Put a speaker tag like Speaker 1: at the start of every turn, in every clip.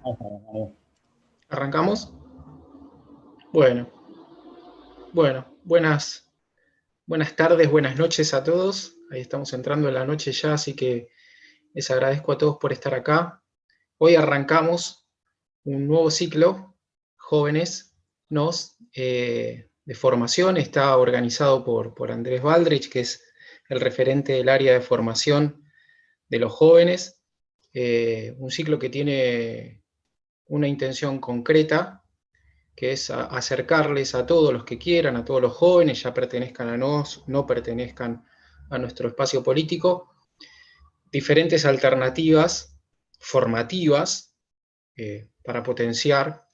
Speaker 1: Vamos.
Speaker 2: ¿Arrancamos? Bueno, buenas tardes, buenas noches a todos. Ahí estamos entrando en la noche ya, así que les agradezco a todos por estar acá. Hoy arrancamos un nuevo ciclo, jóvenes, de formación. Está organizado por Andrés Baldrich, que es el referente del área de formación de los jóvenes. Un ciclo que tiene una intención concreta, que es acercarles a todos los que quieran, a todos los jóvenes, ya pertenezcan a nos, no pertenezcan a nuestro espacio político, diferentes alternativas formativas para potenciar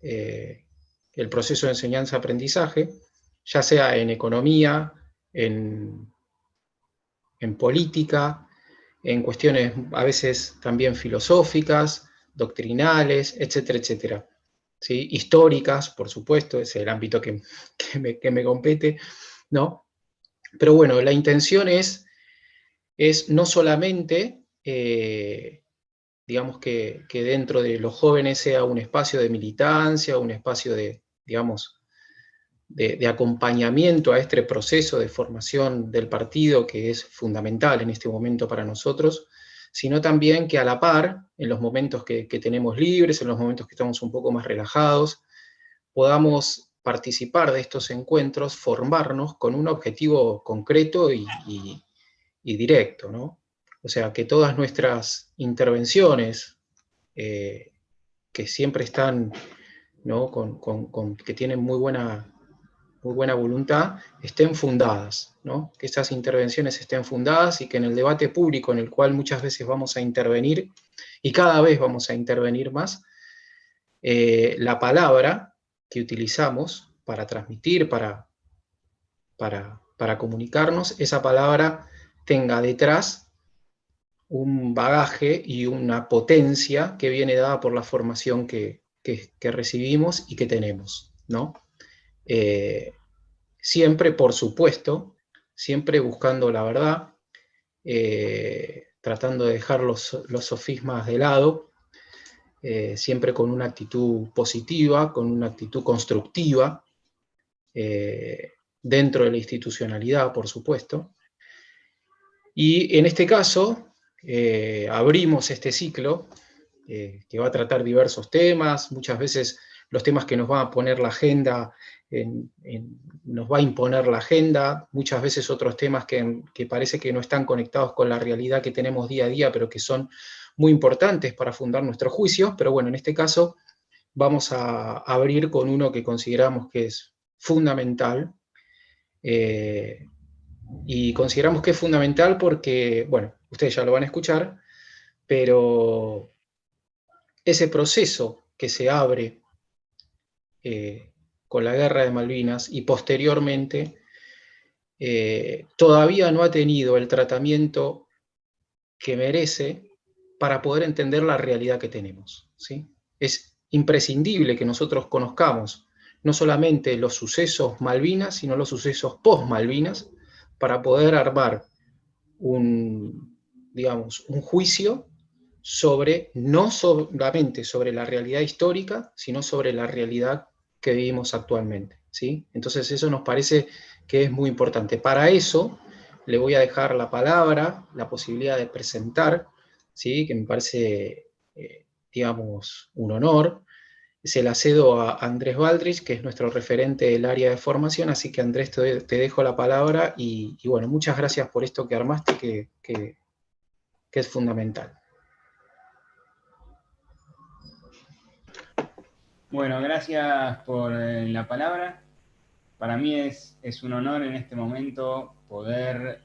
Speaker 2: eh, el proceso de enseñanza-aprendizaje, ya sea en economía, en, en política, en cuestiones a veces también filosóficas, doctrinales, etcétera, etcétera. ¿Sí? Históricas, por supuesto, ese es el ámbito que me compete, ¿no? Pero bueno, la intención es no solamente, digamos, que dentro de los jóvenes sea un espacio de militancia, un espacio de, digamos, de acompañamiento a este proceso de formación del partido que es fundamental en este momento para nosotros, sino también que a la par, en los momentos que tenemos libres, en los momentos que estamos un poco más relajados, podamos participar de estos encuentros, formarnos con un objetivo concreto y directo, ¿no? O sea, que todas nuestras intervenciones, eh, que siempre están, ¿no? Que tienen muy buena voluntad, estén fundadas, ¿no? Que esas intervenciones estén fundadas y que en el debate público, en el cual muchas veces vamos a intervenir, y cada vez vamos a intervenir más, la palabra que utilizamos para transmitir, para comunicarnos, esa palabra tenga detrás un bagaje y una potencia que viene dada por la formación que recibimos y que tenemos, ¿no? Eh, Siempre, por supuesto, siempre buscando la verdad, tratando de dejar los sofismas de lado, siempre con una actitud positiva, con una actitud constructiva, eh, dentro de la institucionalidad, por supuesto. Y en este caso, abrimos este ciclo que va a tratar diversos temas, muchas veces los temas que nos van a poner la agenda, nos va a imponer la agenda, muchas veces otros temas que parece que no están conectados con la realidad que tenemos día a día, pero que son muy importantes para fundar nuestros juicios, pero bueno, en este caso vamos a abrir con uno que consideramos que es fundamental, eh, y consideramos que es fundamental porque, bueno, ustedes ya lo van a escuchar, pero ese proceso que se abre eh, con la guerra de Malvinas y posteriormente todavía no ha tenido el tratamiento que merece para poder entender la realidad que tenemos, ¿sí? Es imprescindible que nosotros conozcamos no solamente los sucesos Malvinas, sino los sucesos post-Malvinas, para poder armar digamos, un juicio sobre, no solamente sobre la realidad histórica, sino sobre la realidad que vivimos actualmente, ¿sí? Entonces eso nos parece que es muy importante. Para eso le voy a dejar la palabra, la posibilidad de presentar, ¿sí? Que me parece, digamos, un honor. Se la cedo a Andrés Baldrich, que es nuestro referente del área de formación, así que Andrés, te dejo la palabra y bueno, muchas gracias por esto que armaste, que es fundamental.
Speaker 1: Bueno, gracias por la palabra. Para mí es un honor en este momento poder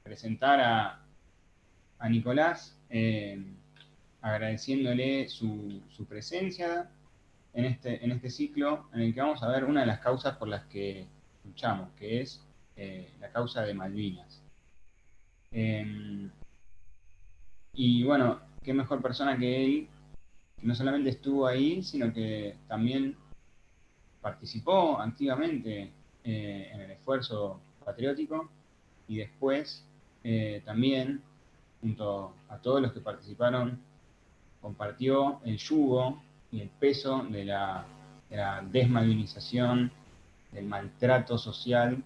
Speaker 1: presentar a Nicolás, agradeciéndole su presencia en este ciclo en el que vamos a ver una de las causas por las que luchamos, que es la causa de Malvinas. Eh, y bueno, qué mejor persona que él, que no solamente estuvo ahí, sino que también participó activamente en el esfuerzo patriótico y después también, junto a todos los que participaron compartió el yugo y el peso de la desmalvinización, del maltrato social,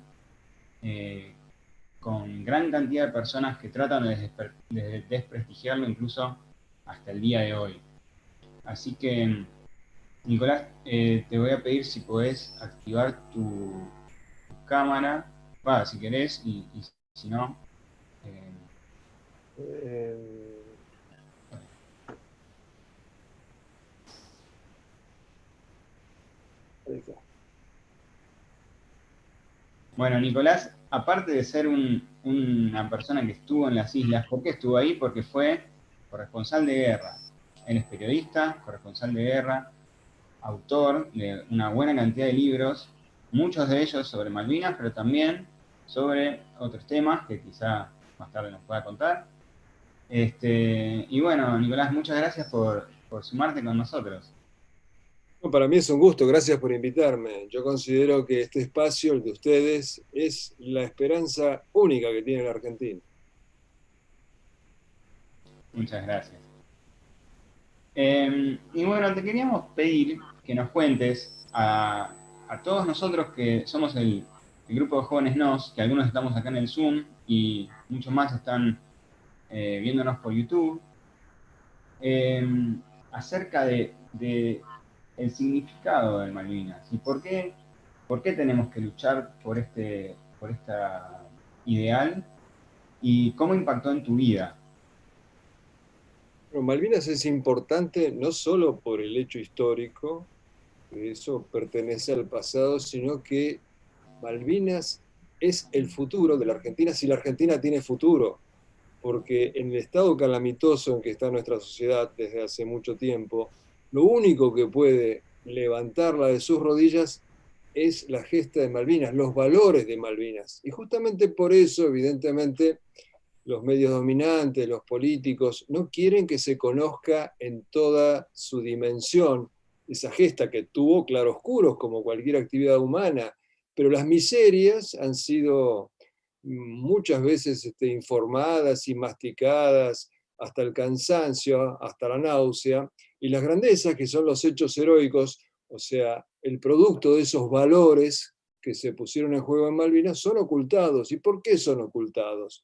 Speaker 1: con gran cantidad de personas que tratan de desprestigiarlo incluso hasta el día de hoy. Así que, Nicolás, te voy a pedir si podés activar tu cámara, si querés, y si no... Bueno, Nicolás, aparte de ser una persona que estuvo en las islas, ¿por qué estuvo ahí? Porque fue corresponsal de guerra. Él es periodista, corresponsal de guerra, autor de una buena cantidad de libros, muchos de ellos sobre Malvinas, pero también sobre otros temas que quizá más tarde nos pueda contar. Y bueno, Nicolás, muchas gracias por sumarte con nosotros.
Speaker 3: No, para mí es un gusto, gracias por invitarme. Yo considero que este espacio, el de ustedes, es la esperanza única que tiene la Argentina.
Speaker 1: Muchas gracias. Y bueno, te queríamos pedir que nos cuentes a todos nosotros que somos el grupo de jóvenes NOS, que algunos estamos acá en el Zoom y muchos más están viéndonos por YouTube, acerca de el significado de Malvinas y por qué tenemos que luchar por esta ideal y cómo impactó en tu vida.
Speaker 3: Bueno, Malvinas es importante no solo por el hecho histórico, que eso pertenece al pasado, sino que Malvinas es el futuro de la Argentina, si la Argentina tiene futuro, porque en el estado calamitoso en que está nuestra sociedad desde hace mucho tiempo, lo único que puede levantarla de sus rodillas es la gesta de Malvinas, los valores de Malvinas. Y justamente por eso, evidentemente, los medios dominantes, los políticos, no quieren que se conozca en toda su dimensión esa gesta que tuvo claroscuros como cualquier actividad humana, pero las miserias han sido muchas veces informadas y masticadas hasta el cansancio, hasta la náusea, y las grandezas, que son los hechos heroicos, o sea, el producto de esos valores que se pusieron en juego en Malvinas, son ocultados. ¿Y por qué son ocultados?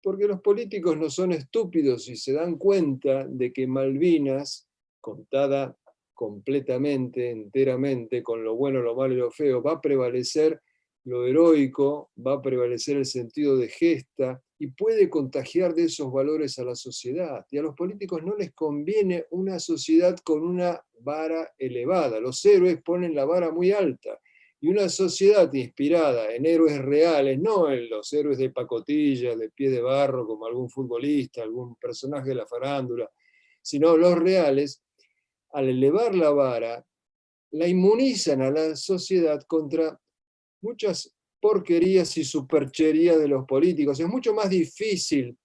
Speaker 3: Porque los políticos no son estúpidos y se dan cuenta de que Malvinas, contada completamente, enteramente, con lo bueno, lo malo y lo feo, va a prevalecer lo heroico, va a prevalecer el sentido de gesta y puede contagiar de esos valores a la sociedad. Y a los políticos no les conviene una sociedad con una vara elevada. Los héroes ponen la vara muy alta. Y una sociedad inspirada en héroes reales, no en los héroes de pacotilla, de pie de barro, como algún futbolista, algún personaje de la farándula, sino los reales, al elevar la vara, la inmunizan a la sociedad contra muchas porquerías y supercherías de los políticos. Es mucho más difícil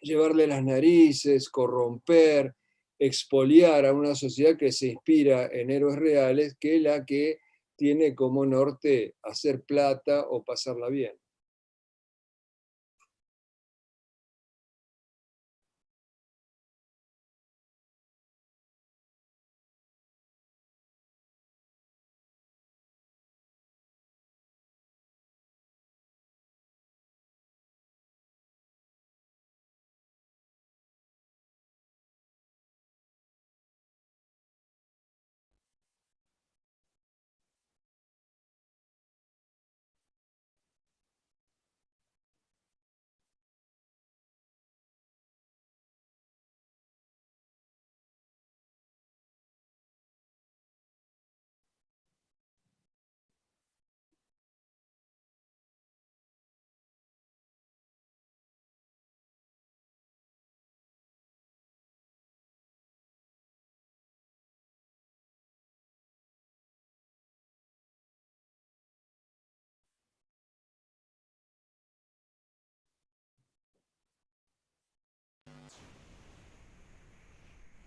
Speaker 3: llevarle las narices, corromper, expoliar a una sociedad que se inspira en héroes reales que la que tiene como norte hacer plata o pasarla bien.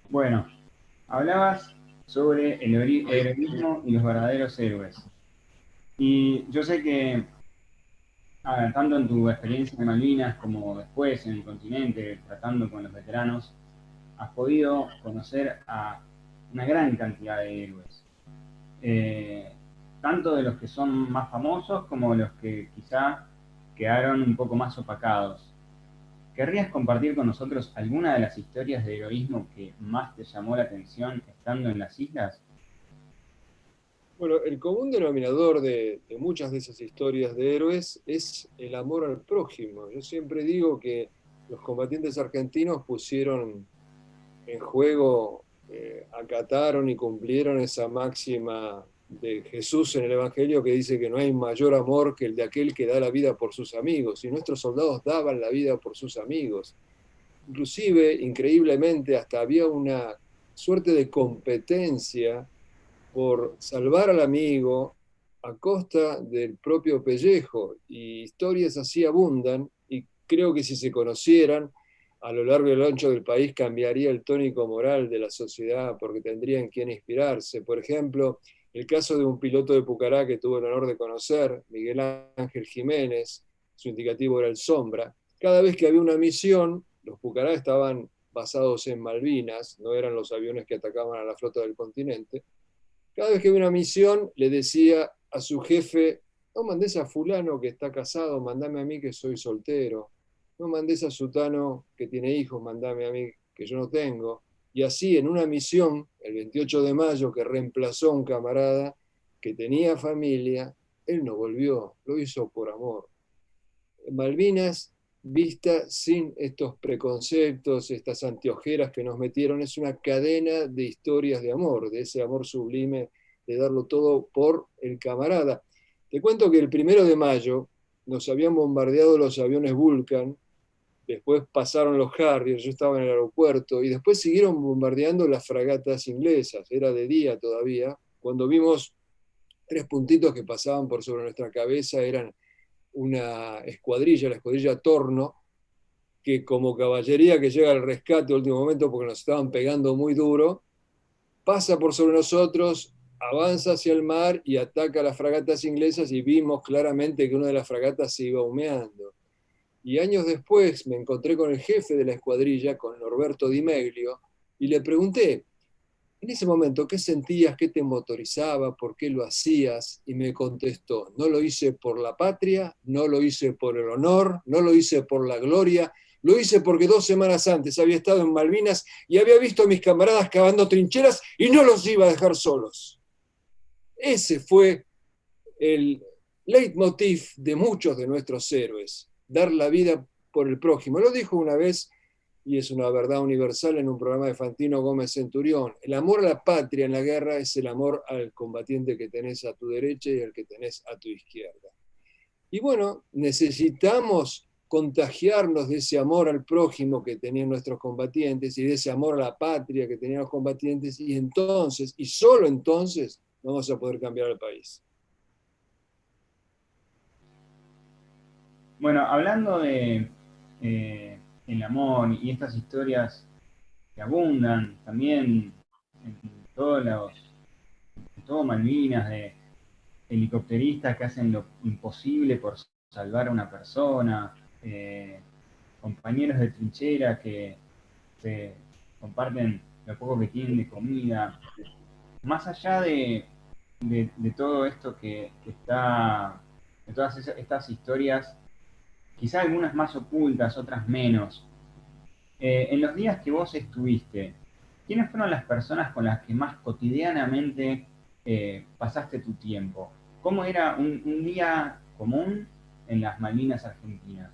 Speaker 1: Bueno, hablabas sobre el heroísmo y los verdaderos héroes. Y yo sé que, tanto en tu experiencia en Malvinas como después en el continente, tratando con los veteranos, has podido conocer a una gran cantidad de héroes, tanto de los que son más famosos como de los que quizá quedaron un poco más opacados. ¿Querrías compartir con nosotros alguna de las historias de heroísmo que más te llamó la atención estando en las islas?
Speaker 3: Bueno, el común denominador de muchas de esas historias de héroes es el amor al prójimo. Yo siempre digo que los combatientes argentinos pusieron en juego, acataron y cumplieron esa máxima de Jesús en el Evangelio que dice que no hay mayor amor que el de aquel que da la vida por sus amigos. Y nuestros soldados daban la vida por sus amigos. Inclusive, increíblemente, hasta había una suerte de competencia por salvar al amigo a costa del propio pellejo. Y historias así abundan, y creo que si se conocieran, a lo largo y a lo ancho del país cambiaría el tónico moral de la sociedad, porque tendrían quien inspirarse. Por ejemplo, el caso de un piloto de Pucará que tuve el honor de conocer, Miguel Ángel Jiménez, su indicativo era el Sombra. Cada vez que había una misión, los Pucará estaban basados en Malvinas, no eran los aviones que atacaban a la flota del continente. Cada vez que había una misión, le decía a su jefe: no mandes a fulano que está casado, mandame a mí que soy soltero. No mandes a sutano que tiene hijos, mandame a mí que yo no tengo. Y así, en una misión, el 28 de mayo, que reemplazó a un camarada que tenía familia, él no volvió, lo hizo por amor. Malvinas, vista sin estos preconceptos, estas anteojeras que nos metieron, es una cadena de historias de amor, de ese amor sublime, de darlo todo por el camarada. Te cuento que el 1 de mayo nos habían bombardeado los aviones Vulcan, después pasaron los Harriers, yo estaba en el aeropuerto, y después siguieron bombardeando las fragatas inglesas, era de día todavía, cuando vimos 3 puntitos que pasaban por sobre nuestra cabeza, eran una escuadrilla, la escuadrilla Torno, que como caballería que llega al rescate a último momento porque nos estaban pegando muy duro, pasa por sobre nosotros, avanza hacia el mar y ataca a las fragatas inglesas, y vimos claramente que una de las fragatas se iba humeando. Y años después me encontré con el jefe de la escuadrilla, con Norberto Di Meglio, y le pregunté: en ese momento, ¿qué sentías? ¿Qué te motorizaba? ¿Por qué lo hacías? Y me contestó: no lo hice por la patria, no lo hice por el honor, no lo hice por la gloria, lo hice porque 2 semanas antes había estado en Malvinas y había visto a mis camaradas cavando trincheras y no los iba a dejar solos. Ese fue el leitmotiv de muchos de nuestros héroes, dar la vida por el prójimo. Lo dijo una vez, y es una verdad universal, en un programa de Fantino Gómez Centurión: el amor a la patria en la guerra es el amor al combatiente que tenés a tu derecha y al que tenés a tu izquierda. Y bueno, necesitamos contagiarnos de ese amor al prójimo que tenían nuestros combatientes y de ese amor a la patria que tenían los combatientes, y entonces, y solo entonces, vamos a poder cambiar el país.
Speaker 1: Bueno, hablando de el amor y estas historias que abundan también en en todo Malvinas, de helicópteristas que hacen lo imposible por salvar a una persona, compañeros de trinchera que se comparten lo poco que tienen de comida. Más allá de todo esto que está, de todas estas historias, quizá algunas más ocultas, otras menos. En los días que vos estuviste, ¿quiénes fueron las personas con las que más cotidianamente pasaste tu tiempo? ¿Cómo era un día común en las Malvinas argentinas?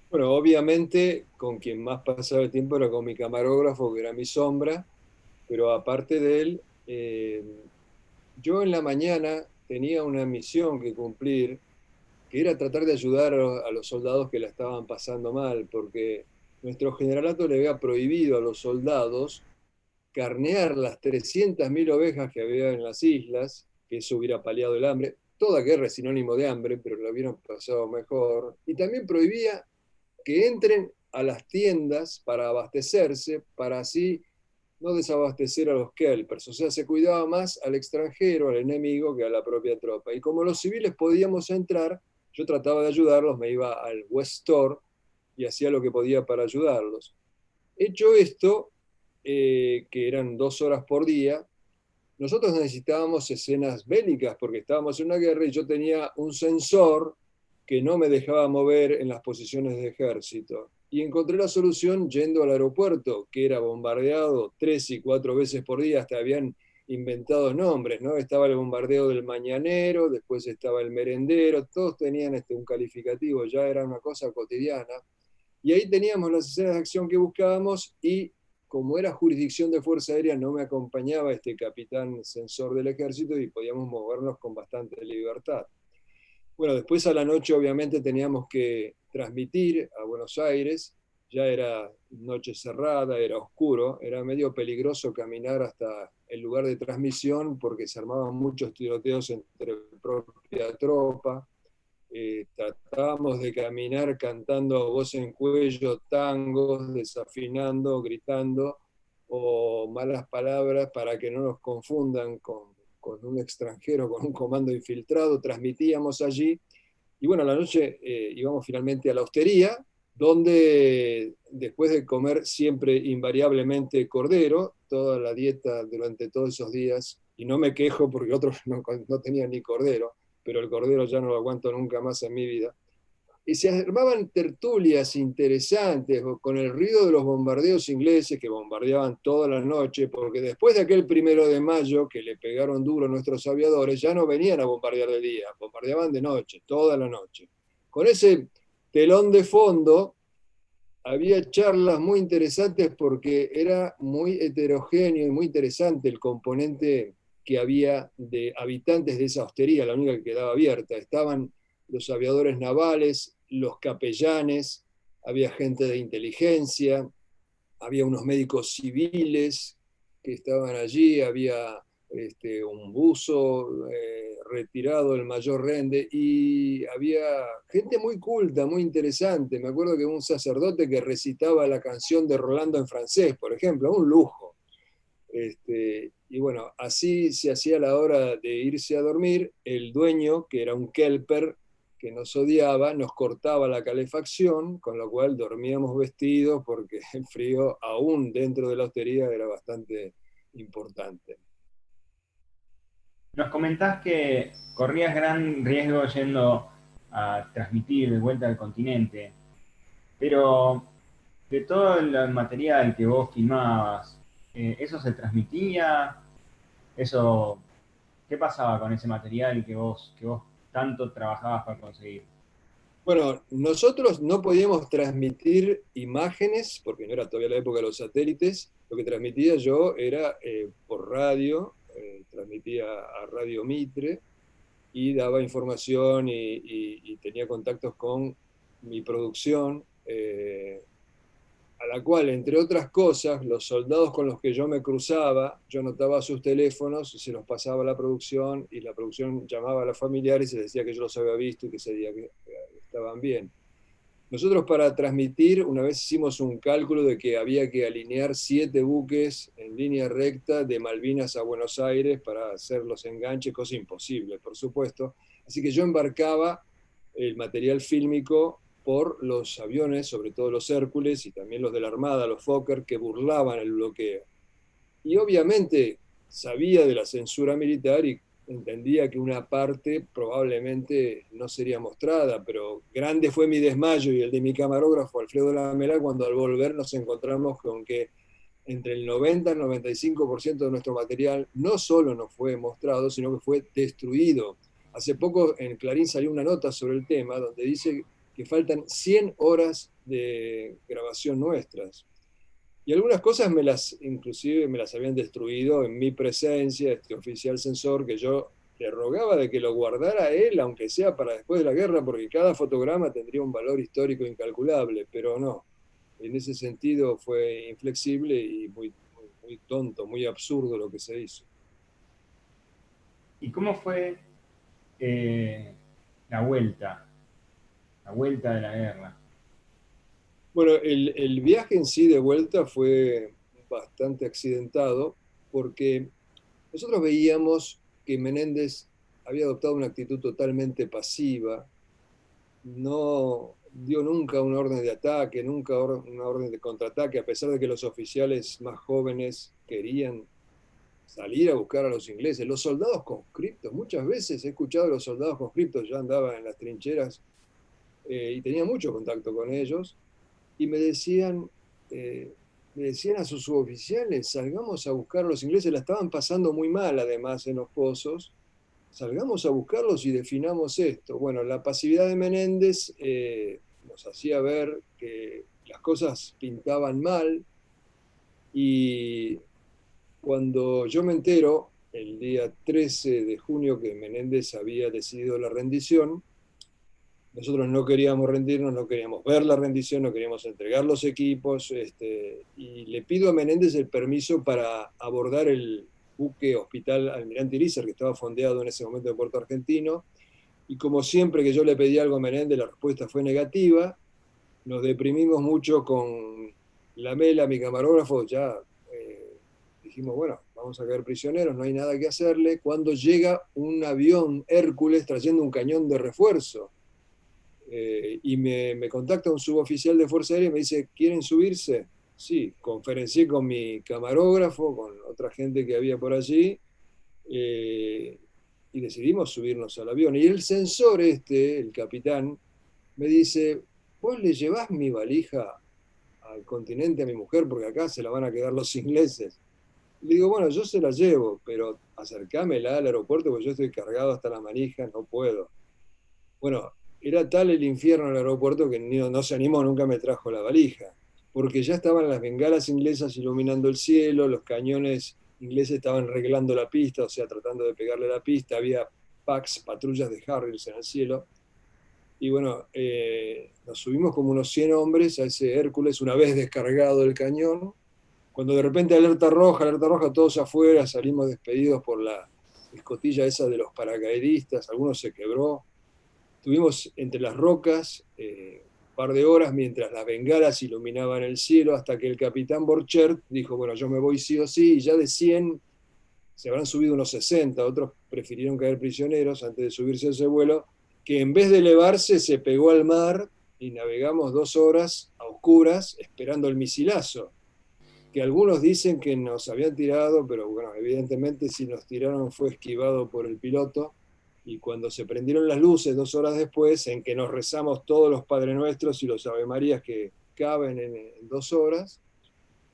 Speaker 3: Bueno, obviamente con quien más pasaba el tiempo era con mi camarógrafo, que era mi sombra, pero aparte de él, yo en la mañana tenía una misión que cumplir, que era tratar de ayudar a los soldados que la estaban pasando mal, porque nuestro generalato le había prohibido a los soldados carnear las 300.000 ovejas que había en las islas, que eso hubiera paliado el hambre. Toda guerra es sinónimo de hambre, pero lo hubieran pasado mejor. Y también prohibía que entren a las tiendas para abastecerse, para así no desabastecer a los kelpers. O sea, se cuidaba más al extranjero, al enemigo, que a la propia tropa. Y como los civiles podíamos entrar, yo trataba de ayudarlos, me iba al West Store y hacía lo que podía para ayudarlos. Hecho esto, que eran 2 horas por día, nosotros necesitábamos escenas bélicas porque estábamos en una guerra y yo tenía un sensor que no me dejaba mover en las posiciones de ejército. Y encontré la solución yendo al aeropuerto, que era bombardeado 3 y 4 veces por día, hasta habían inventado nombres, ¿no? Estaba el bombardeo del mañanero, después estaba el merendero, todos tenían un calificativo, ya era una cosa cotidiana. Y ahí teníamos las escenas de acción que buscábamos y como era jurisdicción de Fuerza Aérea no me acompañaba este capitán sensor del ejército y podíamos movernos con bastante libertad. Bueno, después a la noche obviamente teníamos que transmitir a Buenos Aires, ya era noche cerrada, era oscuro, era medio peligroso caminar hasta el lugar de transmisión porque se armaban muchos tiroteos entre propia tropa. Tratábamos de caminar cantando a voz en cuello tangos, desafinando, gritando o malas palabras para que no nos confundan con un extranjero, con un comando infiltrado. Transmitíamos allí y bueno, a la noche íbamos finalmente a la hostería, donde después de comer siempre invariablemente cordero, toda la dieta durante todos esos días, y no me quejo porque otros no tenían ni cordero, pero el cordero ya no lo aguanto nunca más en mi vida. Y se armaban tertulias interesantes con el ruido de los bombardeos ingleses que bombardeaban toda la noche, porque después de aquel 1 de mayo que le pegaron duro a nuestros aviadores, ya no venían a bombardear de día, bombardeaban de noche, toda la noche. Con ese telón de fondo había charlas muy interesantes porque era muy heterogéneo y muy interesante el componente que había de habitantes de esa hostería, la única que quedaba abierta. Estaban los aviadores navales, los capellanes, había gente de inteligencia, había unos médicos civiles que estaban allí, había un buzo retirado, el mayor Rende, y había gente muy culta, muy interesante. Me acuerdo que un sacerdote que recitaba la canción de Rolando en francés, por ejemplo, un lujo. Y bueno, así se hacía la hora de irse a dormir. El dueño, que era un kelper, que nos odiaba, nos cortaba la calefacción, con lo cual dormíamos vestidos porque el frío, aún dentro de la hostería, era bastante importante.
Speaker 1: Nos comentás que corrías gran riesgo yendo a transmitir de vuelta al continente, pero de todo el material que vos filmabas, ¿eso se transmitía? Eso, ¿qué pasaba con ese material que vos tanto trabajabas para conseguir?
Speaker 3: Bueno, nosotros no podíamos transmitir imágenes, porque no era todavía la época de los satélites. Lo que transmitía yo era por radio, transmitía a Radio Mitre, y daba información y tenía contactos con mi producción, a la cual, entre otras cosas, los soldados con los que yo me cruzaba, yo notaba sus teléfonos, se los pasaba a la producción y la producción llamaba a los familiares y les decía que yo los había visto y que ese día que estaban bien. Nosotros para transmitir, una vez hicimos un cálculo de que había que alinear 7 buques en línea recta de Malvinas a Buenos Aires para hacer los enganches, cosa imposible, por supuesto. Así que yo embarcaba el material fílmico por los aviones, sobre todo los Hércules y también los de la Armada, los Fokker, que burlaban el bloqueo. Y obviamente sabía de la censura militar y entendía que una parte probablemente no sería mostrada, pero grande fue mi desmayo y el de mi camarógrafo Alfredo Lamela cuando al volver nos encontramos con que entre el 90 y el 95% de nuestro material no solo no fue mostrado, sino que fue destruido. Hace poco en Clarín salió una nota sobre el tema donde dice que faltan 100 horas de grabación nuestras. Y algunas cosas inclusive me las habían destruido en mi presencia, este oficial censor, que yo le rogaba de que lo guardara él, aunque sea para después de la guerra, porque cada fotograma tendría un valor histórico incalculable, pero no. En ese sentido fue inflexible y muy tonto, muy absurdo lo que se hizo.
Speaker 1: ¿Y cómo fue eh, la vuelta, la vuelta de la guerra?
Speaker 3: Bueno, el viaje en sí de vuelta fue bastante accidentado porque nosotros veíamos que Menéndez había adoptado una actitud totalmente pasiva, no, dio nunca una orden de ataque, nunca una orden de contraataque, a pesar de que los oficiales más jóvenes querían salir a buscar a los ingleses. Los soldados conscriptos, muchas veces he escuchado a los soldados conscriptos, ya andaba en las trincheras y tenía mucho contacto con ellos, y me decían a sus suboficiales, salgamos a buscar a los ingleses, la estaban pasando muy mal además en los pozos, salgamos a buscarlos y definamos esto. Bueno, la pasividad de Menéndez nos hacía ver que las cosas pintaban mal, y cuando yo me entero, el día 13 de junio, que Menéndez había decidido la rendición, nosotros no queríamos rendirnos, no queríamos ver la rendición, no queríamos entregar los equipos, y le pido a Menéndez el permiso para abordar el buque Hospital Almirante Irizar, que estaba fondeado en ese momento en Puerto Argentino, y como siempre que yo le pedí algo a Menéndez, la respuesta fue negativa. Nos deprimimos mucho con Lamela, mi camarógrafo, ya dijimos, bueno, vamos a caer prisioneros, no hay nada que hacerle, cuando llega un avión Hércules trayendo un cañón de refuerzo. Y me contacta un suboficial de Fuerza Aérea y me dice, ¿quieren subirse? Sí, conferencié con mi camarógrafo, con otra gente que había por allí, y decidimos subirnos al avión. Y el censor el capitán, me dice, ¿vos le llevás mi valija al continente a mi mujer porque acá se la van a quedar los ingleses? Le digo, bueno, yo se la llevo, pero acercámela al aeropuerto porque yo estoy cargado hasta la manija, no puedo. Bueno, era tal el infierno en el aeropuerto que no se animó, nunca me trajo la valija, porque ya estaban las bengalas inglesas iluminando el cielo, los cañones ingleses estaban reglando la pista, o sea, tratando de pegarle la pista, había PACs, patrullas de Harriers en el cielo, y bueno, nos subimos como unos 100 hombres a ese Hércules una vez descargado el cañón, cuando de repente alerta roja, todos afuera, salimos despedidos por la escotilla esa de los paracaidistas, algunos se quebró. Estuvimos entre las rocas un par de horas mientras las bengalas iluminaban el cielo, hasta que el capitán Borchert dijo, bueno, yo me voy sí o sí, y ya de 100 se habrán subido unos 60, otros prefirieron caer prisioneros antes de subirse a ese vuelo, que en vez de elevarse se pegó al mar y navegamos 2 horas a oscuras esperando el misilazo, que algunos dicen que nos habían tirado, pero bueno, evidentemente si nos tiraron fue esquivado por el piloto, y cuando se prendieron las luces 2 horas después, en que nos rezamos todos los Padre Nuestros y los Ave Marías que caben en 2 horas,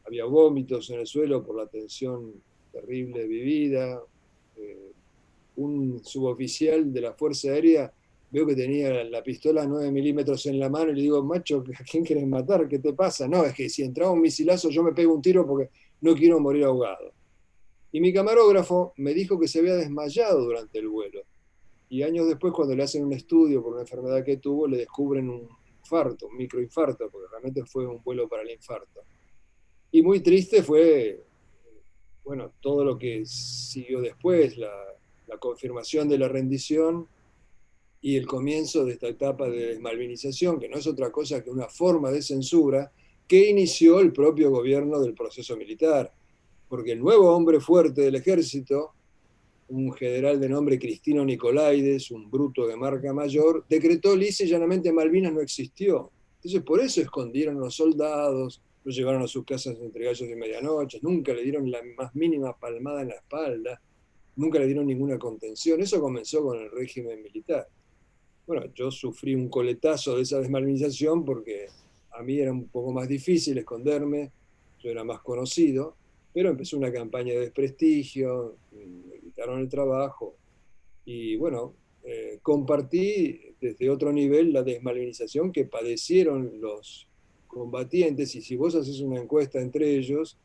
Speaker 3: había vómitos en el suelo por la tensión terrible vivida. Un suboficial de la Fuerza Aérea, veo que tenía la pistola 9 milímetros en la mano y le digo, macho, ¿a quién querés matar? ¿Qué te pasa? No, es que si entraba un misilazo yo me pego un tiro porque no quiero morir ahogado. Y mi camarógrafo me dijo que se había desmayado durante el vuelo. Y años después, cuando le hacen un estudio por una enfermedad que tuvo, le descubren un infarto, un microinfarto, porque realmente fue un vuelo para el infarto. Y muy triste fue, bueno, todo lo que siguió después, la confirmación de la rendición y el comienzo de esta etapa de desmalvinización, que no es otra cosa que una forma de censura que inició el propio gobierno del proceso militar. Porque el nuevo hombre fuerte del ejército, un general de nombre Cristino Nicolaides, un bruto de marca mayor, decretó lisa y llanamente Malvinas no existió. Entonces por eso escondieron a los soldados, los llevaron a sus casas entre gallos y medianoche, nunca le dieron la más mínima palmada en la espalda, nunca le dieron ninguna contención. Eso comenzó con el régimen militar. Bueno, yo sufrí un coletazo de esa desmalvinización porque a mí era un poco más difícil esconderme, yo era más conocido, pero empezó una campaña de desprestigio, me quitaron el trabajo y bueno, compartí desde otro nivel la desmalvinización que padecieron los combatientes, y si vos haces una encuesta entre ellos,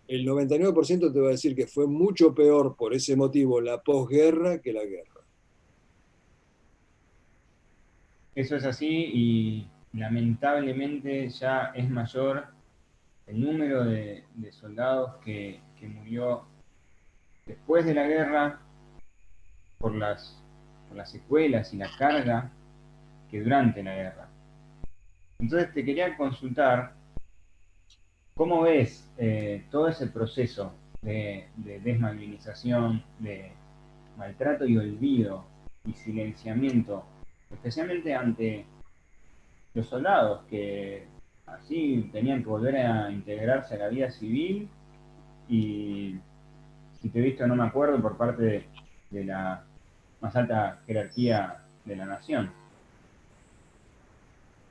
Speaker 3: el 99% te va a decir que fue mucho peor por ese motivo la posguerra que la guerra.
Speaker 1: Eso es así y lamentablemente ya es mayor el número de soldados que murió después de la guerra por las secuelas y la carga que durante la guerra. Entonces te quería consultar, ¿cómo ves todo ese proceso de desmalvinización, de maltrato y olvido y silenciamiento, especialmente ante los soldados que así tenían que volver a integrarse a la vida civil y, si te he visto no me acuerdo, por parte de la más alta jerarquía de la nación.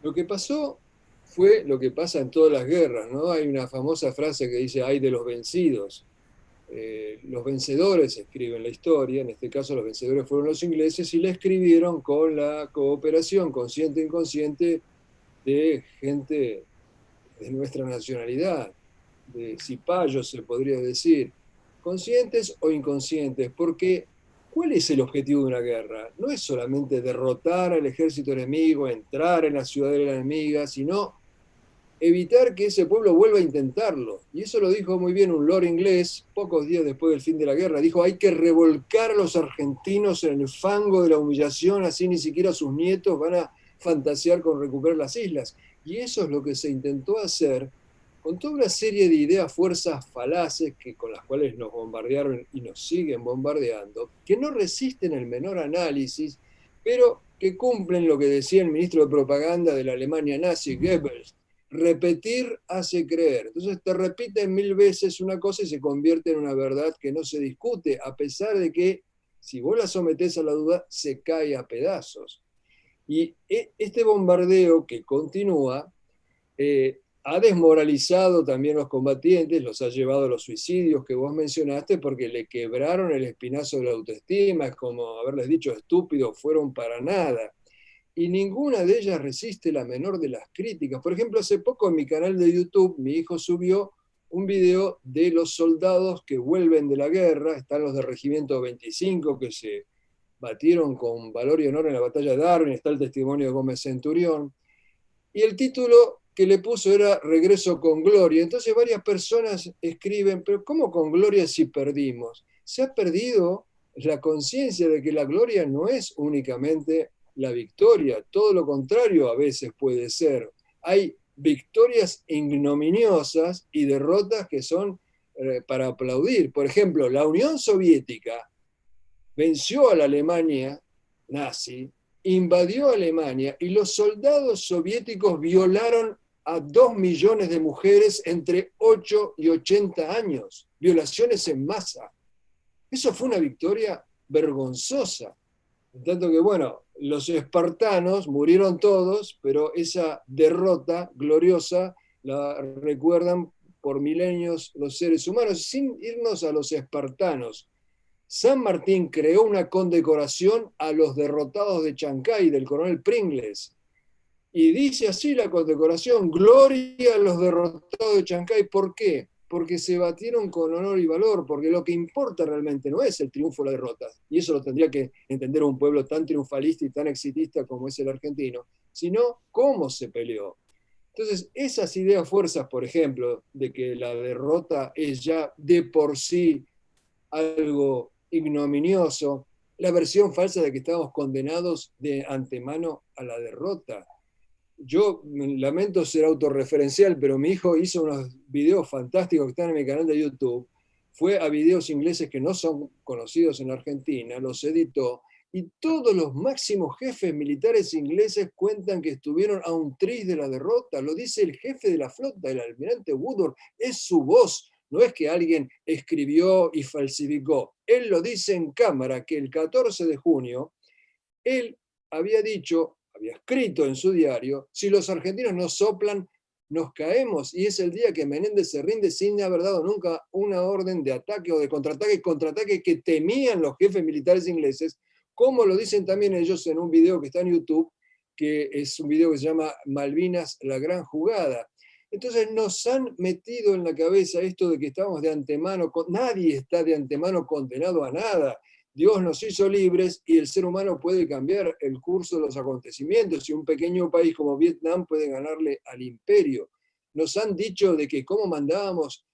Speaker 3: Lo que pasó fue lo que pasa en todas las guerras, ¿no? Hay una famosa frase que dice, "ay de los vencidos". Los vencedores escriben la historia, en este caso los vencedores fueron los ingleses, y la escribieron con la cooperación consciente e inconsciente de gente de nuestra nacionalidad, de cipayos se podría decir, conscientes o inconscientes, porque ¿cuál es el objetivo de una guerra? No es solamente derrotar al ejército enemigo, entrar en la ciudadela enemiga, sino evitar que ese pueblo vuelva a intentarlo. Y eso lo dijo muy bien un lord inglés pocos días después del fin de la guerra. Dijo, hay que revolcar a los argentinos en el fango de la humillación, así ni siquiera sus nietos van a fantasear con recuperar las islas. Y eso es lo que se intentó hacer con toda una serie de ideas, fuerzas falaces con las cuales nos bombardearon y nos siguen bombardeando, que no resisten el menor análisis, pero que cumplen lo que decía el ministro de propaganda de la Alemania nazi, Goebbels: repetir hace creer. Entonces te repiten 1000 veces una cosa y se convierte en una verdad que no se discute, a pesar de que si vos la sometés a la duda, se cae a pedazos. Y este bombardeo que continúa ha desmoralizado también los combatientes, los ha llevado a los suicidios que vos mencionaste, porque le quebraron el espinazo de la autoestima, es como haberles dicho estúpidos, fueron para nada. Y ninguna de ellas resiste la menor de las críticas. Por ejemplo, hace poco en mi canal de YouTube, mi hijo subió un video de los soldados que vuelven de la guerra, están los del Regimiento 25 que se batieron con valor y honor en la batalla de Darwin, está el testimonio de Gómez Centurión, y el título que le puso era Regreso con Gloria. Entonces varias personas escriben, pero ¿cómo con gloria si perdimos? Se ha perdido la conciencia de que la gloria no es únicamente la victoria, todo lo contrario a veces puede ser. Hay victorias ignominiosas y derrotas que son para aplaudir. Por ejemplo, la Unión Soviética venció a la Alemania nazi, invadió Alemania y los soldados soviéticos violaron a 2 millones de mujeres entre 8 y 80 años. Violaciones en masa. Eso fue una victoria vergonzosa. En tanto que, bueno, los espartanos murieron todos, pero esa derrota gloriosa la recuerdan por milenios los seres humanos. Sin irnos a los espartanos, San Martín creó una condecoración a los derrotados de Chancay, del coronel Pringles. Y dice así la condecoración: gloria a los derrotados de Chancay. ¿Por qué? Porque se batieron con honor y valor, porque lo que importa realmente no es el triunfo o la derrota, y eso lo tendría que entender un pueblo tan triunfalista y tan exitista como es el argentino, sino cómo se peleó. Entonces, esas ideas fuerzas, por ejemplo, de que la derrota es ya de por sí algo ignominioso, la versión falsa de que estábamos condenados de antemano a la derrota. Yo lamento ser autorreferencial, pero mi hijo hizo unos videos fantásticos que están en mi canal de YouTube, fue a videos ingleses que no son conocidos en Argentina, los editó, y todos los máximos jefes militares ingleses cuentan que estuvieron a un tris de la derrota. Lo dice el jefe de la flota, el almirante Woodward, es su voz. No es que alguien escribió y falsificó. Él lo dice en cámara, que el 14 de junio, él había dicho, había escrito en su diario, si los argentinos no soplan, nos caemos. Y es el día que Menéndez se rinde sin haber dado nunca una orden de ataque o de contraataque que temían los jefes militares ingleses, como lo dicen también ellos en un video que está en YouTube, que es un video que se llama Malvinas, la gran jugada. Entonces nos han metido en la cabeza esto de que estamos de antemano, nadie está de antemano condenado a nada. Dios nos hizo libres y el ser humano puede cambiar el curso de los acontecimientos, y un pequeño país como Vietnam puede ganarle al imperio. Nos han dicho de que cómo mandábamos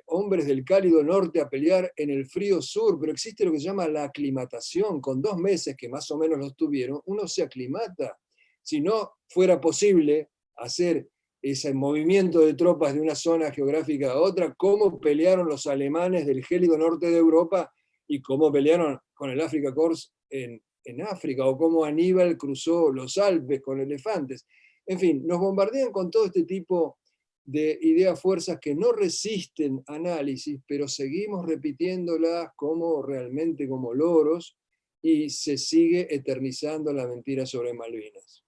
Speaker 3: hombres del cálido norte a pelear en el frío sur, pero existe lo que se llama la aclimatación. Con 2 meses que más o menos los tuvieron, uno se aclimata. Si no fuera posible hacer ese movimiento de tropas de una zona geográfica a otra, cómo pelearon los alemanes del gélido norte de Europa y cómo pelearon con el Afrika Korps en África, o cómo Aníbal cruzó los Alpes con elefantes. En fin, nos bombardean con todo este tipo de ideas fuerzas que no resisten análisis, pero seguimos repitiéndolas como realmente como loros, y se sigue eternizando la mentira sobre Malvinas.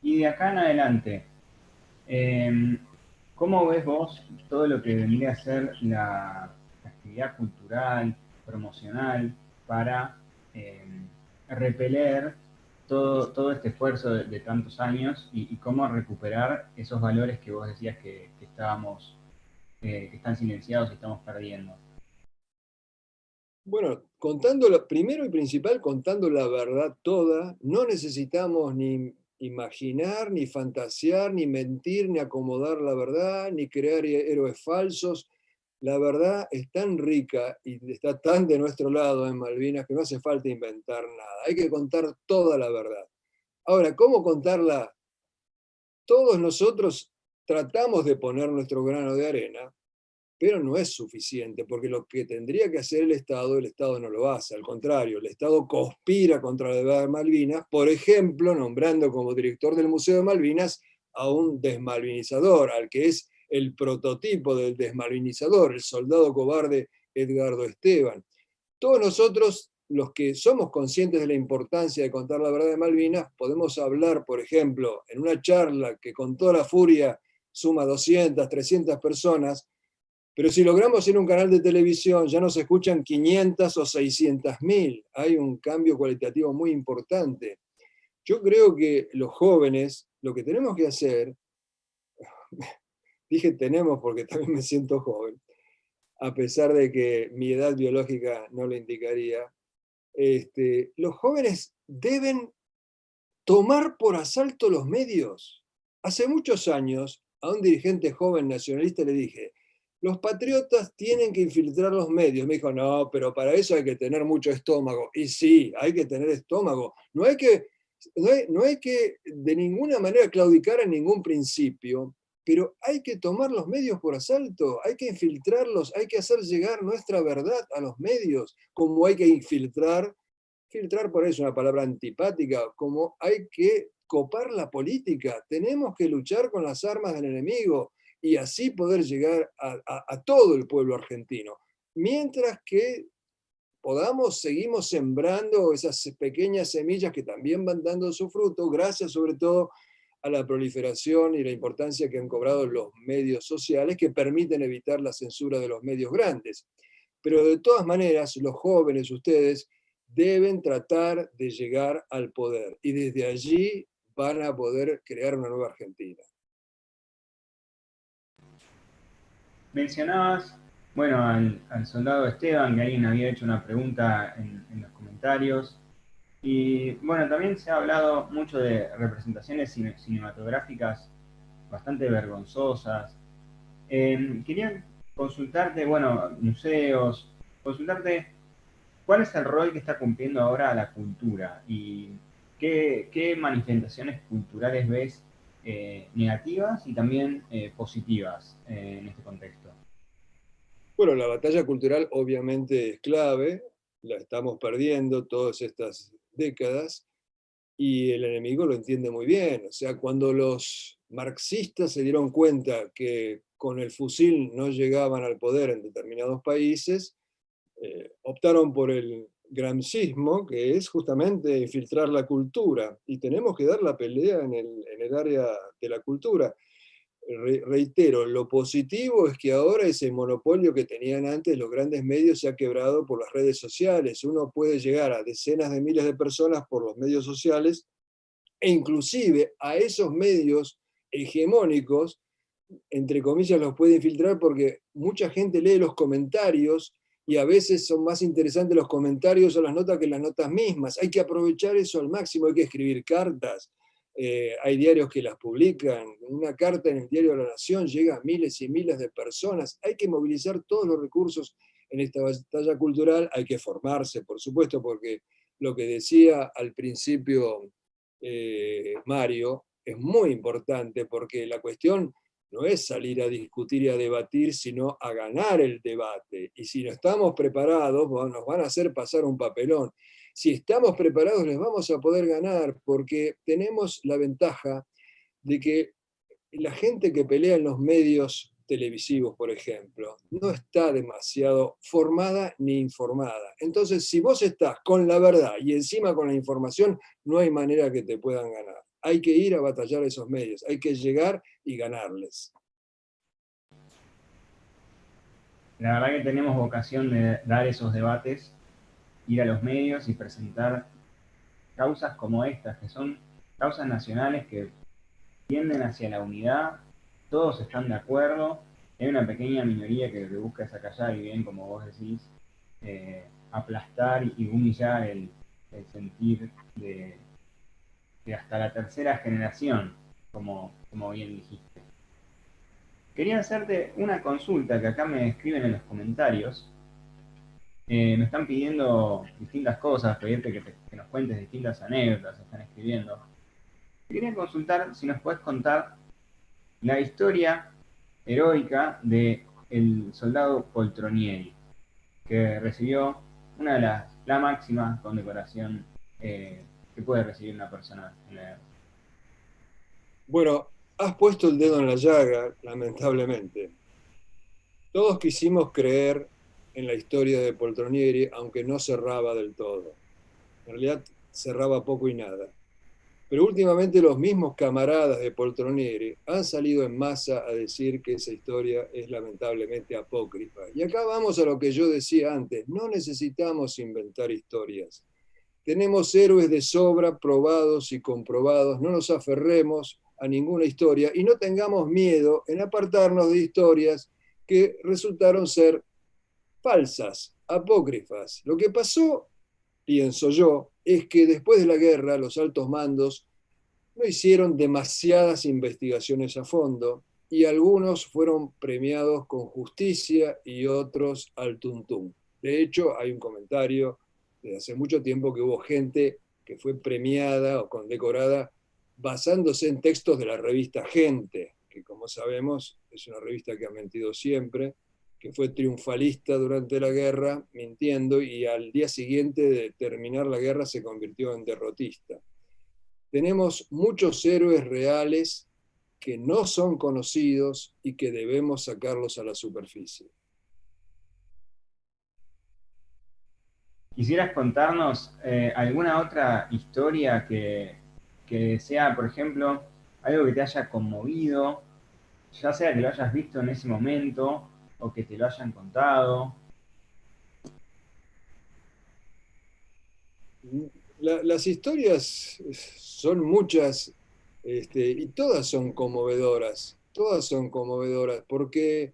Speaker 1: Y de acá en adelante, ¿cómo ves vos todo lo que vendría a ser la actividad cultural, promocional, para eh, repeler todo este esfuerzo de tantos años y cómo recuperar esos valores que vos decías que estábamos, que están silenciados y estamos perdiendo?
Speaker 3: Bueno, primero y principal, contando la verdad toda, no necesitamos ni imaginar, ni fantasear, ni mentir, ni acomodar la verdad, ni crear héroes falsos. La verdad es tan rica y está tan de nuestro lado en Malvinas que no hace falta inventar nada. Hay que contar toda la verdad. Ahora, ¿cómo contarla? Todos nosotros tratamos de poner nuestro grano de arena, pero no es suficiente, porque lo que tendría que hacer el Estado no lo hace. Al contrario, el Estado conspira contra la verdad de Malvinas, por ejemplo, nombrando como director del Museo de Malvinas a un desmalvinizador, al que es el prototipo del desmalvinizador, el soldado cobarde Edgardo Esteban. Todos nosotros, los que somos conscientes de la importancia de contar la verdad de Malvinas, podemos hablar, por ejemplo, en una charla que con toda la furia suma 200, 300 personas, pero si logramos hacer un canal de televisión, ya nos escuchan 500 o 600.000. Hay un cambio cualitativo muy importante. Yo creo que los jóvenes, lo que tenemos que hacer, dije tenemos porque también me siento joven, a pesar de que mi edad biológica no lo indicaría, los jóvenes deben tomar por asalto los medios. Hace muchos años, a un dirigente joven nacionalista le dije, los patriotas tienen que infiltrar los medios. Me dijo, no, pero para eso hay que tener mucho estómago. Y sí, hay que tener estómago. No hay que de ninguna manera claudicar en ningún principio, pero hay que tomar los medios por asalto, hay que infiltrarlos, hay que hacer llegar nuestra verdad a los medios, como hay que filtrar por eso es una palabra antipática, como hay que copar la política. Tenemos que luchar con las armas del enemigo y así poder llegar a todo el pueblo argentino. Mientras que podamos, seguimos sembrando esas pequeñas semillas que también van dando su fruto, gracias sobre todo a la proliferación y la importancia que han cobrado los medios sociales que permiten evitar la censura de los medios grandes. Pero de todas maneras, los jóvenes, ustedes, deben tratar de llegar al poder y desde allí van a poder crear una nueva Argentina.
Speaker 1: Mencionabas, bueno, al soldado Esteban, que alguien había hecho una pregunta en los comentarios. Y bueno, también se ha hablado mucho de representaciones cinematográficas bastante vergonzosas. Quería consultarte, bueno, museos, consultarte cuál es el rol que está cumpliendo ahora la cultura y qué manifestaciones culturales ves negativas y también positivas en este contexto.
Speaker 3: Bueno, la batalla cultural obviamente es clave, la estamos perdiendo todas estas décadas y el enemigo lo entiende muy bien. O sea, cuando los marxistas se dieron cuenta que con el fusil no llegaban al poder en determinados países, optaron por el gramscismo, que es justamente infiltrar la cultura, y tenemos que dar la pelea en el área de la cultura. Reitero, lo positivo es que ahora ese monopolio que tenían antes los grandes medios se ha quebrado por las redes sociales. Uno puede llegar a decenas de miles de personas por los medios sociales e inclusive a esos medios hegemónicos, entre comillas, los puede infiltrar porque mucha gente lee los comentarios y a veces son más interesantes los comentarios o las notas que las notas mismas. Hay que aprovechar eso al máximo, hay que escribir cartas. Hay diarios que las publican. Una carta en el diario La Nación llega a miles y miles de personas. Hay que movilizar todos los recursos en esta batalla cultural. Hay que formarse, por supuesto, porque lo que decía al principio Mario es muy importante, porque la cuestión no es salir a discutir y a debatir, sino a ganar el debate. Y si no estamos preparados, nos van a hacer pasar un papelón. si estamos preparados les vamos a poder ganar, porque tenemos la ventaja de que la gente que pelea en los medios televisivos, por ejemplo, no está demasiado formada ni informada. Entonces, si vos estás con la verdad y encima con la información, no hay manera que te puedan ganar. Hay que ir a batallar a esos medios, hay que llegar y ganarles.
Speaker 1: La verdad que tenemos vocación de dar esos debates, ir a los medios y presentar causas como estas, que son causas nacionales que tienden hacia la unidad, todos están de acuerdo, hay una pequeña minoría que busca es acallar y bien, como vos decís, aplastar y humillar el sentir de hasta la tercera generación, como bien dijiste. Quería hacerte una consulta que acá me escriben en los comentarios. Me están pidiendo distintas cosas, pedirte que nos cuentes distintas anécdotas, están escribiendo. Quería consultar si nos puedes contar la historia heroica de el soldado Poltronieri, que recibió una de la máxima condecoración que puede recibir una persona en la guerra.
Speaker 3: Bueno, has puesto el dedo en la llaga, lamentablemente. Todos quisimos creer en la historia de Poltronieri, aunque no cerraba del todo. En realidad cerraba poco y nada. Pero últimamente los mismos camaradas de Poltronieri han salido en masa a decir que esa historia es lamentablemente apócrifa. Y acá vamos a lo que yo decía antes, no necesitamos inventar historias. Tenemos héroes de sobra, probados y comprobados, no nos aferremos a ninguna historia y no tengamos miedo en apartarnos de historias que resultaron ser falsas, apócrifas. Lo que pasó, pienso yo, es que después de la guerra los altos mandos no hicieron demasiadas investigaciones a fondo y algunos fueron premiados con justicia y otros al tuntún. De hecho, hay un comentario desde hace mucho tiempo que hubo gente que fue premiada o condecorada basándose en textos de la revista Gente, que como sabemos es una revista que ha mentido siempre, que fue triunfalista durante la guerra, mintiendo, y al día siguiente de terminar la guerra se convirtió en derrotista. Tenemos muchos héroes reales que no son conocidos y que debemos sacarlos a la superficie.
Speaker 1: ¿Quisieras contarnos alguna otra historia que sea, por ejemplo, algo que te haya conmovido, ya sea que lo hayas visto en ese momento o que te lo hayan contado?
Speaker 3: Las historias son muchas y todas son conmovedoras, porque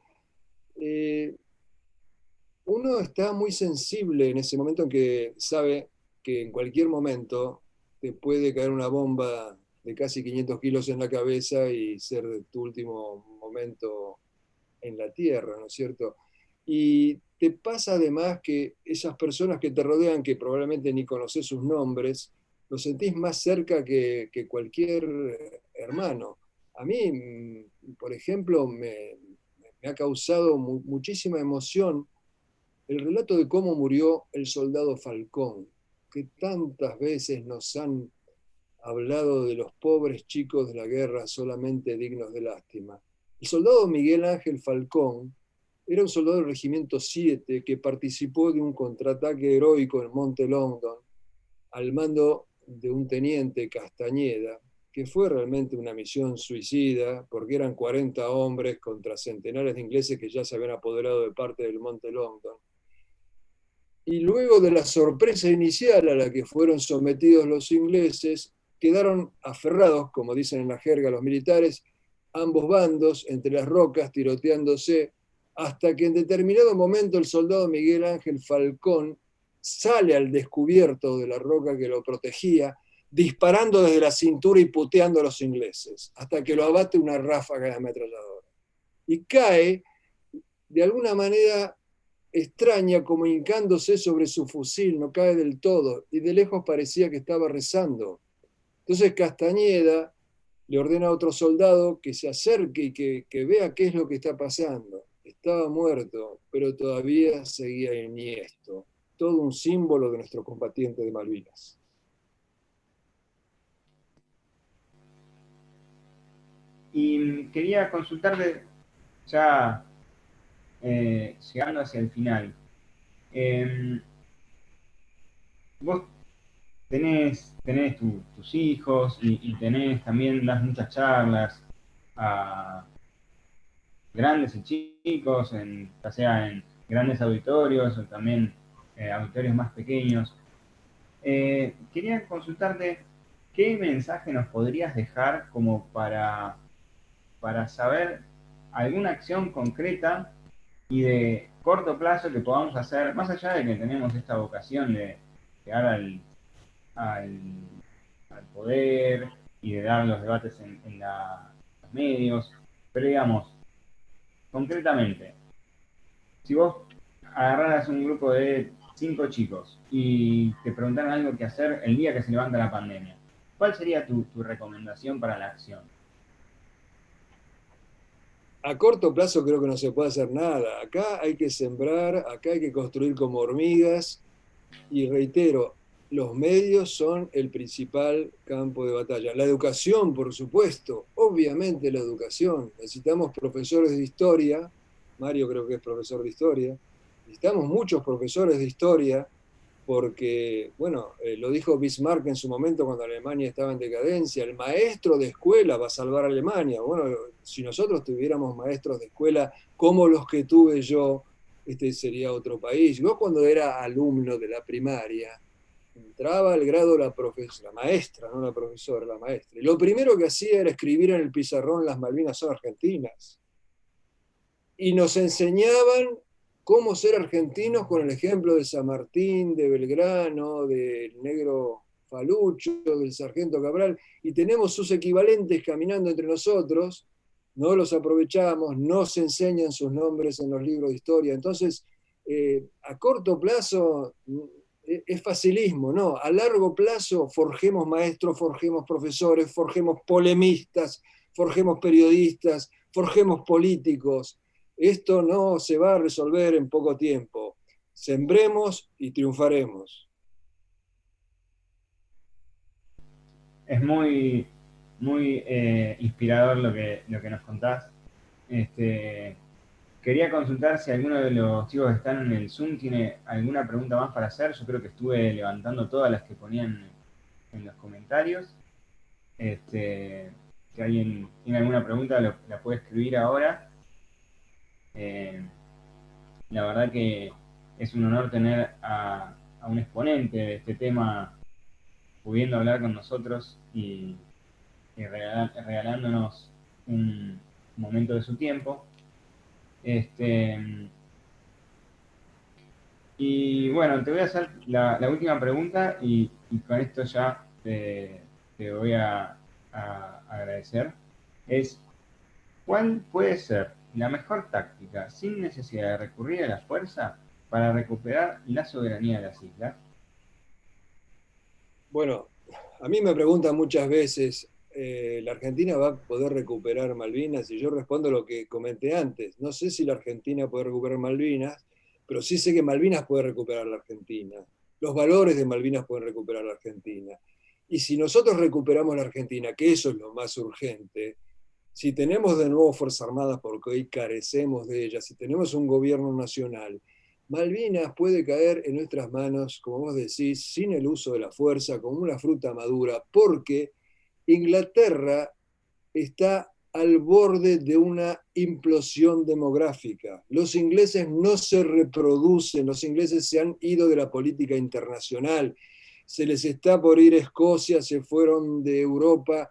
Speaker 3: uno está muy sensible en ese momento en que sabe que en cualquier momento te puede caer una bomba de casi 500 kilos en la cabeza y ser tu último momento en la tierra, ¿no es cierto? Y te pasa además que esas personas que te rodean, que probablemente ni conoces sus nombres, los sentís más cerca que cualquier hermano. A mí, por ejemplo, me ha causado muchísima emoción el relato de cómo murió el soldado Falcón, que tantas veces nos han hablado de los pobres chicos de la guerra solamente dignos de lástima. El soldado Miguel Ángel Falcón era un soldado del Regimiento 7 que participó de un contraataque heroico en Monte Longdon al mando de un teniente Castañeda, que fue realmente una misión suicida, porque eran 40 hombres contra centenares de ingleses que ya se habían apoderado de parte del Monte Longdon. Y luego de la sorpresa inicial a la que fueron sometidos los ingleses, quedaron aferrados, como dicen en la jerga los militares, ambos bandos entre las rocas tiroteándose, hasta que en determinado momento el soldado Miguel Ángel Falcón sale al descubierto de la roca que lo protegía, disparando desde la cintura y puteando a los ingleses, hasta que lo abate una ráfaga de ametralladora. Y cae, de alguna manera extraña, como hincándose sobre su fusil, no cae del todo, y de lejos parecía que estaba rezando. Entonces Castañeda le ordena a otro soldado que se acerque y que vea qué es lo que está pasando. Estaba muerto, pero todavía seguía enhiesto. todo un símbolo de nuestro combatiente de Malvinas.
Speaker 1: Y quería consultarte, ya llegando hacia el final, vos tenés tus hijos y tenés también, das muchas charlas a grandes y chicos, ya sea en grandes auditorios o también auditorios más pequeños. Quería consultarte qué mensaje nos podrías dejar como para saber alguna acción concreta y de corto plazo que podamos hacer, más allá de que tenemos esta vocación de llegar al, al poder y de dar los debates en los medios, pero digamos, concretamente, si vos agarraras un grupo de 5 chicos y te preguntaran algo que hacer el día que se levanta la pandemia, ¿cuál sería tu recomendación para la acción?
Speaker 3: A corto plazo creo que no se puede hacer nada. Acá hay que sembrar, acá hay que construir como hormigas, y reitero, los medios son el principal campo de batalla. La educación, por supuesto, obviamente la educación. Necesitamos profesores de historia, Mario creo que es profesor de historia, necesitamos muchos profesores de historia porque, bueno, lo dijo Bismarck en su momento cuando Alemania estaba en decadencia, el maestro de escuela va a salvar a Alemania. Bueno, si nosotros tuviéramos maestros de escuela como los que tuve yo, este sería otro país. Yo cuando era alumno de la primaria, entraba al grado la maestra, no la profesora, la maestra. Y lo primero que hacía era escribir en el pizarrón las Malvinas son argentinas. Y nos enseñaban cómo ser argentinos con el ejemplo de San Martín, de Belgrano, del negro Falucho, del sargento Cabral, y tenemos sus equivalentes caminando entre nosotros, no los aprovechamos, no se enseñan sus nombres en los libros de historia. Entonces, a corto plazo es facilismo, ¿no? A largo plazo forjemos maestros, forjemos profesores, forjemos polemistas, forjemos periodistas, forjemos políticos. Esto no se va a resolver en poco tiempo. Sembremos y triunfaremos.
Speaker 1: Es muy, muy inspirador lo que nos contás. Quería consultar si alguno de los chicos que están en el Zoom tiene alguna pregunta más para hacer. Yo creo que estuve levantando todas las que ponían en los comentarios. Si alguien tiene alguna pregunta, la puede escribir ahora. La verdad que es un honor tener a un exponente de este tema pudiendo hablar con nosotros y regalándonos un momento de su tiempo. Y bueno, te voy a hacer la última pregunta y con esto ya te voy a agradecer. ¿Cuál puede ser la mejor táctica, sin necesidad de recurrir a la fuerza, para recuperar la soberanía de las islas?
Speaker 3: Bueno, a mí me preguntan muchas veces, ¿la Argentina va a poder recuperar Malvinas? Y yo respondo lo que comenté antes. No sé si la Argentina puede recuperar Malvinas, pero sí sé que Malvinas puede recuperar la Argentina. Los valores de Malvinas pueden recuperar la Argentina. Y si nosotros recuperamos la Argentina, que eso es lo más urgente, si tenemos de nuevo Fuerzas Armadas, porque hoy carecemos de ellas, si tenemos un gobierno nacional, Malvinas puede caer en nuestras manos, como vos decís, sin el uso de la fuerza, como una fruta madura, porque Inglaterra está al borde de una implosión demográfica. Los ingleses no se reproducen, los ingleses se han ido de la política internacional, se les está por ir a Escocia, se fueron de Europa.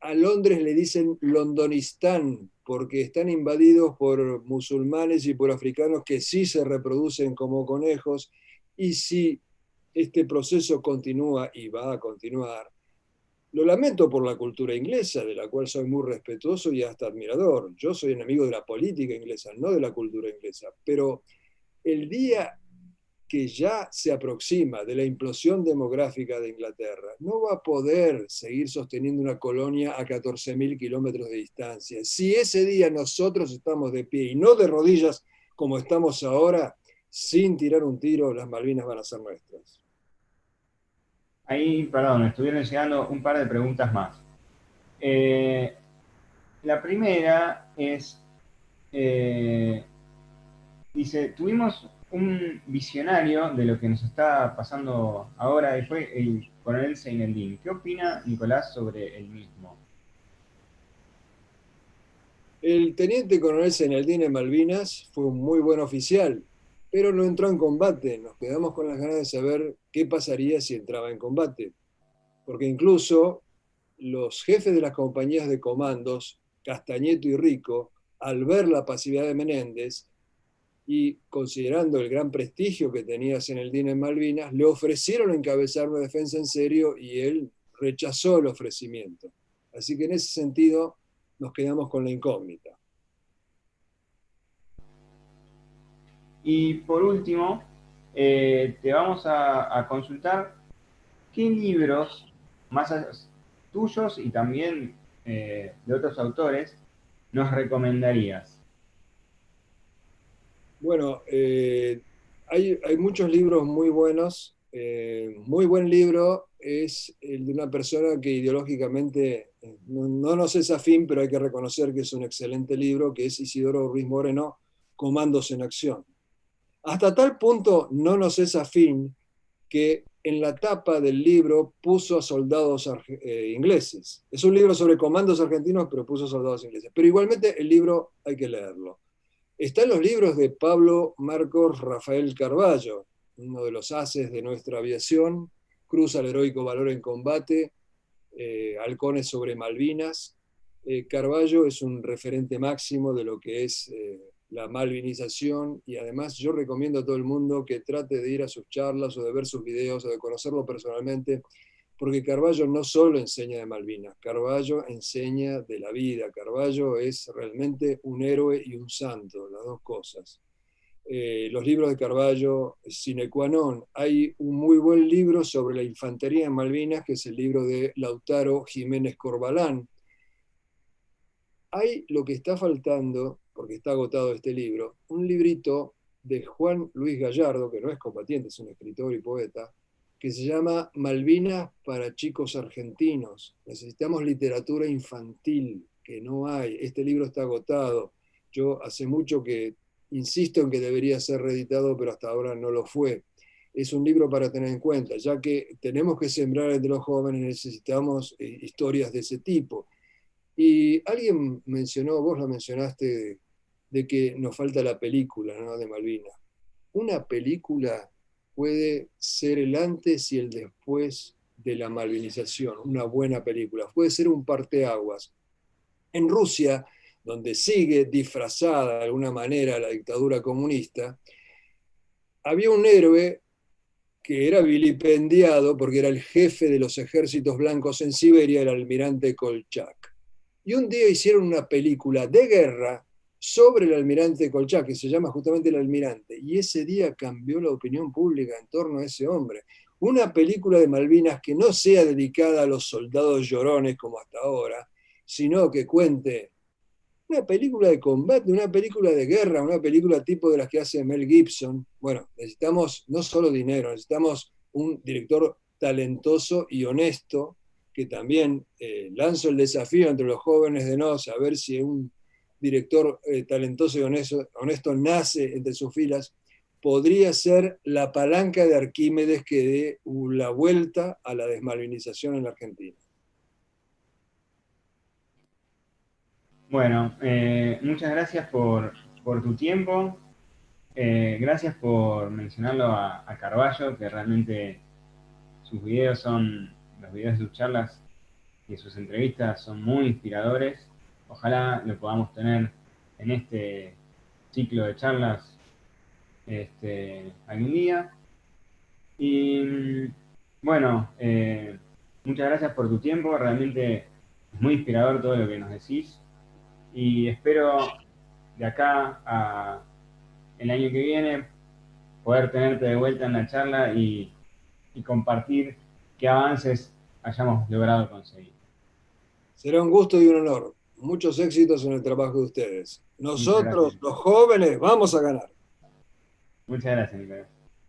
Speaker 3: A Londres le dicen Londonistán, porque están invadidos por musulmanes y por africanos que sí se reproducen como conejos, y si este proceso continúa y va a continuar, lo lamento por la cultura inglesa, de la cual soy muy respetuoso y hasta admirador. Yo soy enemigo de la política inglesa, no de la cultura inglesa, pero el día que ya se aproxima de la implosión demográfica de Inglaterra, no va a poder seguir sosteniendo una colonia a 14.000 kilómetros de distancia. Si ese día nosotros estamos de pie y no de rodillas como estamos ahora, sin tirar un tiro, las Malvinas van a ser nuestras.
Speaker 1: Ahí, perdón, me estuvieron llegando un par de preguntas más. Eh, la primera es, eh, dice, tuvimos un visionario de lo que nos está pasando ahora, y fue el coronel Seineldin. ¿Qué opina Nicolás sobre el mismo?
Speaker 3: El teniente coronel Senaldín en Malvinas fue un muy buen oficial, pero no entró en combate. Nos quedamos con las ganas de saber qué pasaría si entraba en combate, porque incluso los jefes de las compañías de comandos, Castañeto y Rico, al ver la pasividad de Menéndez y considerando el gran prestigio que tenía Senaldín en Malvinas, le ofrecieron encabezar una defensa en serio y él rechazó el ofrecimiento. Así que en ese sentido nos quedamos con la incógnita.
Speaker 1: Y por último, te vamos a consultar qué libros, tuyos y también de otros autores, nos recomendarías.
Speaker 3: Bueno, hay muchos libros muy buenos. Muy buen libro es el de una persona que ideológicamente no nos es afín, pero hay que reconocer que es un excelente libro, que es Isidoro Ruiz Moreno, Comandos en Acción. Hasta tal punto no nos es afín que en la tapa del libro puso a soldados ingleses. Es un libro sobre comandos argentinos, pero puso soldados ingleses. Pero igualmente el libro hay que leerlo. Están los libros de Pablo Marcos Rafael Carballo, uno de los haces de nuestra aviación, Cruz al heroico valor en combate, Halcones sobre Malvinas. Carballo es un referente máximo de lo que es la malvinización, y además yo recomiendo a todo el mundo que trate de ir a sus charlas o de ver sus videos o de conocerlo personalmente, porque Carballo no solo enseña de Malvinas, Carballo enseña de la vida. Carballo es realmente un héroe y un santo, las dos cosas. Los libros de Carballo, sine qua non. Hay un muy buen libro sobre la infantería en Malvinas, que es el libro de Lautaro Jiménez Corbalán. Hay lo que está faltando, porque está agotado este libro, un librito de Juan Luis Gallardo, que no es combatiente, es un escritor y poeta, que se llama Malvinas para chicos argentinos. Necesitamos literatura infantil, que no hay. Este libro está agotado. Yo hace mucho que insisto en que debería ser reeditado, pero hasta ahora no lo fue. Es un libro para tener en cuenta, ya que tenemos que sembrar entre los jóvenes, necesitamos historias de ese tipo. Y alguien mencionó, vos lo mencionaste, de que nos falta la película, ¿no?, de Malvinas. Una película puede ser el antes y el después de la malvinización, una buena película. Puede ser un parteaguas. En Rusia, donde sigue disfrazada de alguna manera la dictadura comunista, había un héroe que era vilipendiado porque era el jefe de los ejércitos blancos en Siberia, el almirante Kolchak. Y un día hicieron una película de guerra sobre el almirante Kolchak, que se llama justamente El Almirante, y ese día cambió la opinión pública en torno a ese hombre. Una película de Malvinas que no sea dedicada a los soldados llorones como hasta ahora, sino que cuente una película de combate, una película de guerra, una película tipo de las que hace Mel Gibson. Bueno, necesitamos no solo dinero, necesitamos un director talentoso y honesto, que también lanzo el desafío entre los jóvenes de no saber si un director talentoso y honesto nace entre sus filas. Podría ser la palanca de Arquímedes que dé la vuelta a la desmalvinización en la Argentina.
Speaker 1: Bueno, muchas gracias por tu tiempo. Gracias por mencionarlo a Carballo, que realmente sus videos los videos de sus charlas y sus entrevistas son muy inspiradores. Ojalá lo podamos tener en este ciclo de charlas algún día. Y bueno, muchas gracias por tu tiempo, realmente es muy inspirador todo lo que nos decís. Y espero de acá a el año que viene poder tenerte de vuelta en la charla y compartir qué avances hayamos logrado conseguir.
Speaker 3: Será un gusto y un honor. Muchos éxitos en el trabajo de ustedes.
Speaker 1: Muchas
Speaker 3: Nosotros,
Speaker 1: gracias.
Speaker 3: los jóvenes, vamos a ganar.
Speaker 1: Muchas gracias, Nicolás.